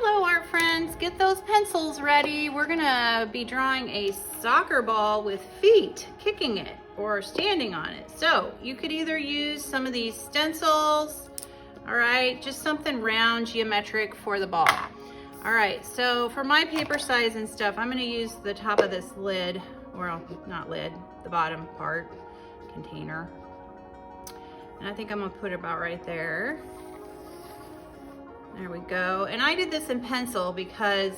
Hello art friends, get those pencils ready. We're gonna be drawing a soccer ball with feet kicking it or standing on it. So you could either use some of these stencils, all right, just something round, geometric for the ball. All right, so for my paper size and stuff, I'm gonna use the top of this lid, or not lid, the bottom part, container. And I think I'm gonna put it about right there. There we go. And I did this in pencil because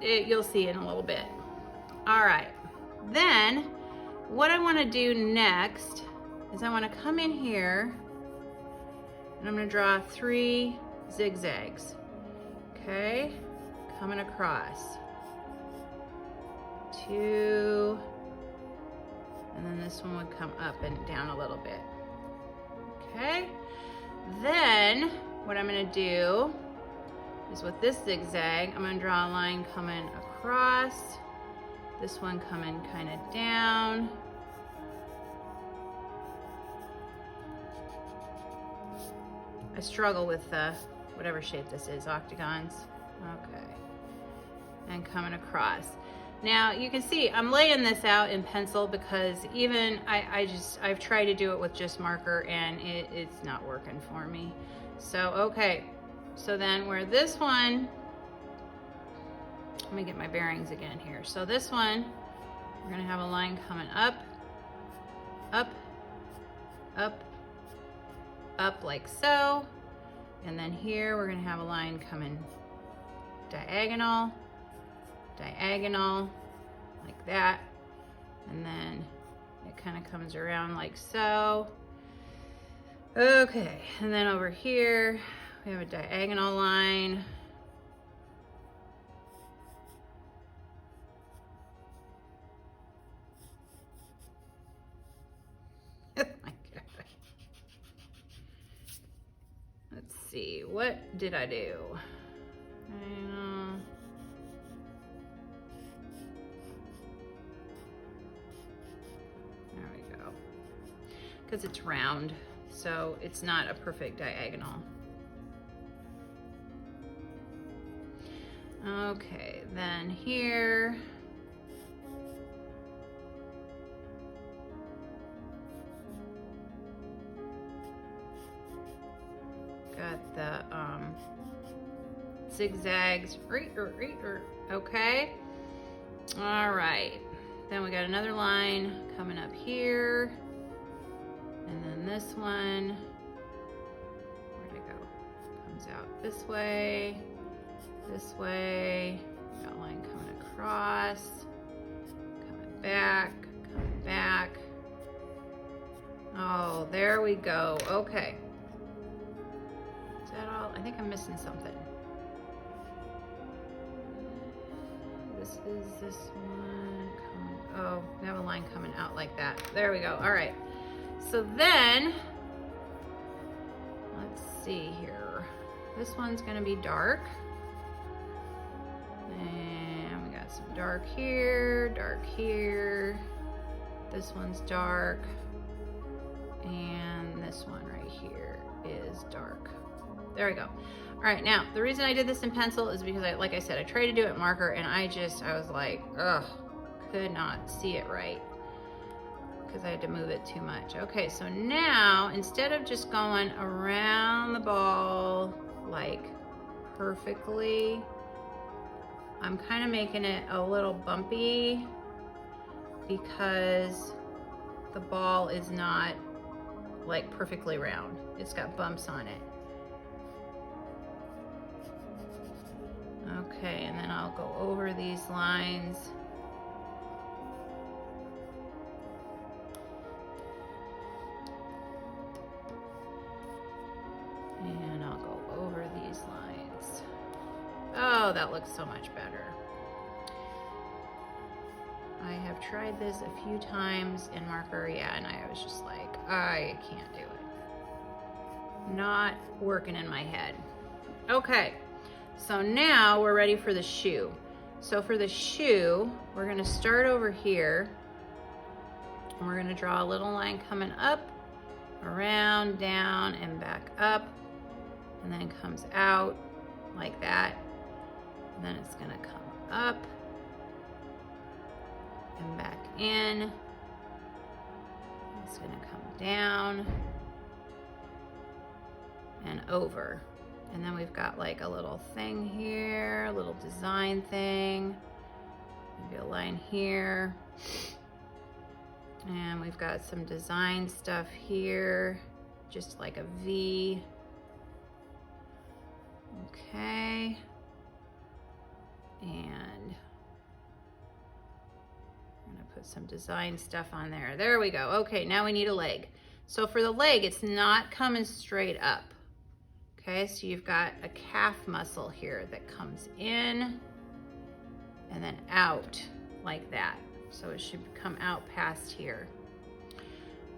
you'll see in a little bit. All right. Then what I want to do next is I want to come in here and I'm going to draw 3 zigzags. Okay. Coming across. 2. And then this one would come up and down a little bit. Okay. Then what I'm going to do is with this zigzag, I'm going to draw a line coming across, this one coming kind of down. I struggle with whatever shape this is, octagons. Okay. And coming across. Now you can see I'm laying this out in pencil because even I've tried to do it with just marker and it's not working for me. So okay, so then where this one, let me get my bearings again here. So this one, we're gonna have a line coming up, up, up, up like so. And then here we're gonna have a line coming diagonal, diagonal, like that, and then it kind of comes around like so. Okay, and then over here we have a diagonal line. Oh my God. Let's see, what did I do? Because it's round, so it's not a perfect diagonal. Okay, then here, got the zigzags, okay. All right, then we got another line coming up here. And then this one, where'd it go? Comes out this way, got a line coming across, coming back, coming back. Oh, there we go, okay. Is that all? I think I'm missing something. This is this one, oh, we have a line coming out like that. There we go, all right. So then, let's see here. This one's gonna be dark. And we got some dark here, dark here. This one's dark. And this one right here is dark. There we go. All right, now, the reason I did this in pencil is because like I said, I tried to do it in marker and I was like, ugh, could not see it right, because I had to move it too much. Okay, so now instead of just going around the ball like perfectly, I'm kind of making it a little bumpy because the ball is not like perfectly round. It's got bumps on it. Okay, and then I'll go over these lines. And I'll go over these lines. Oh, that looks so much better. I have tried this a few times in marker, yeah, and I was just like, I can't do it. Not working in my head. Okay, so now we're ready for the shoe. So for the shoe, we're gonna start over here, and we're gonna draw a little line coming up, around, down, and back up. and then comes out like that. And then it's gonna come up and back in. It's gonna come down and over. And then we've got like a little thing here, a little design thing. Maybe a line here. And we've got some design stuff here, just like a V. Okay. And I'm gonna put some design stuff on there. There we go. Okay, now we need a leg. So for the leg, it's not coming straight up. Okay, so you've got a calf muscle here that comes in and then out like that. So it should come out past here.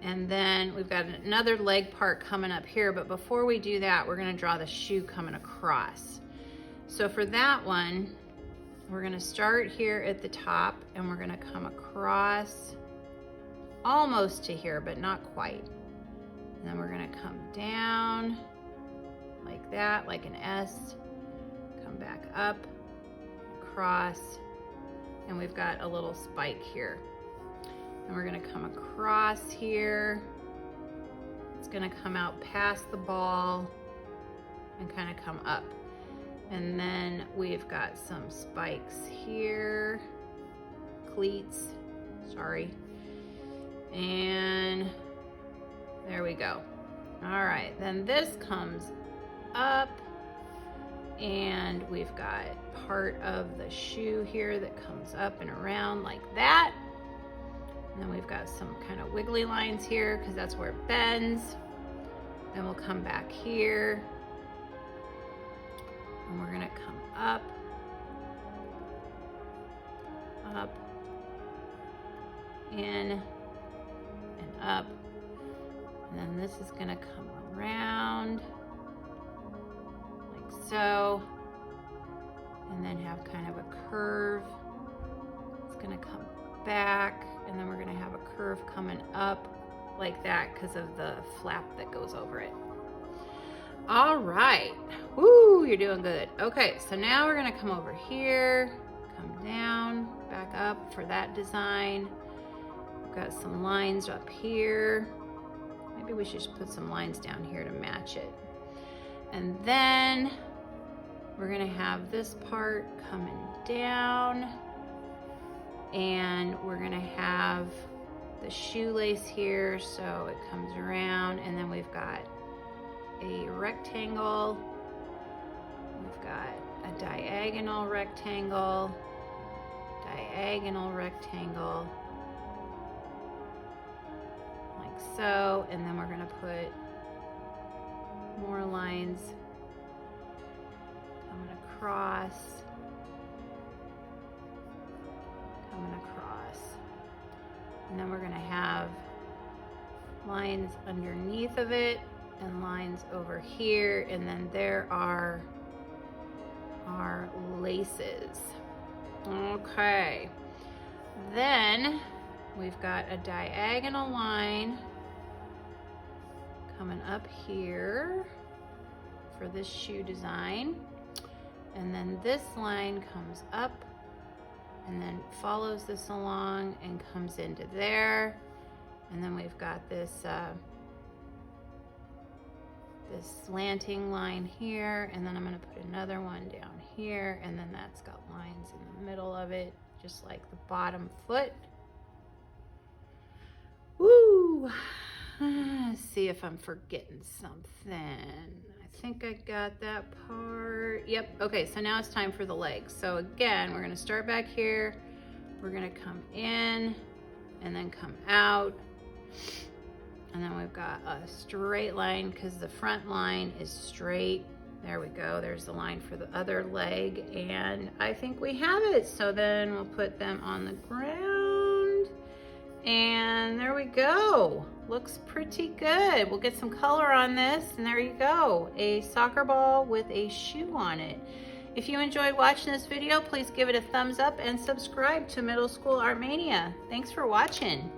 And then we've got another leg part coming up here, but before we do that, we're gonna draw the shoe coming across. So for that one, we're gonna start here at the top and we're gonna come across almost to here, but not quite. And then we're gonna come down like that, like an S, come back up, across, and we've got a little spike here. And we're gonna come across here. It's gonna come out past the ball and kind of come up. And then we've got some spikes here, cleats, sorry. And there we go. All right, then this comes up and we've got part of the shoe here that comes up and around like that. And then we've got some kind of wiggly lines here because that's where it bends. Then we'll come back here and we're gonna come up, up, in, and up. And then this is gonna come around like so, and then have kind of a curve. It's gonna come back, and then we're gonna have a curve coming up like that because of the flap that goes over it. All right, woo, you're doing good. Okay, so now we're gonna come over here, come down, back up for that design. We've got some lines up here. Maybe we should just put some lines down here to match it. And then we're gonna have this part coming down, and we're gonna have the shoelace here, so it comes around, and then we've got a rectangle, we've got a diagonal rectangle, like so, and then we're gonna put more lines coming across, and then we're gonna have lines underneath of it and lines over here, and then there are our laces. Okay, then we've got a diagonal line coming up here for this shoe design, and then this line comes up and then follows this along and comes into there, and then we've got this this slanting line here, and then I'm going to put another one down here, and then that's got lines in the middle of it, just like the bottom foot. Woo! Let's see if I'm forgetting something. I think I got that part. Yep. Okay, so now it's time for the legs. So again, we're going to start back here. We're going to come in and then come out. And then we've got a straight line because the front line is straight. There we go. There's the line for the other leg. And I think we have it. So then we'll put them on the ground. And there we go. Looks pretty good. We'll get some color on this. And there you go. A soccer ball with a shoe on it. If you enjoyed watching this video, please give it a thumbs up and subscribe to Middle School Art Mania. Thanks for watching.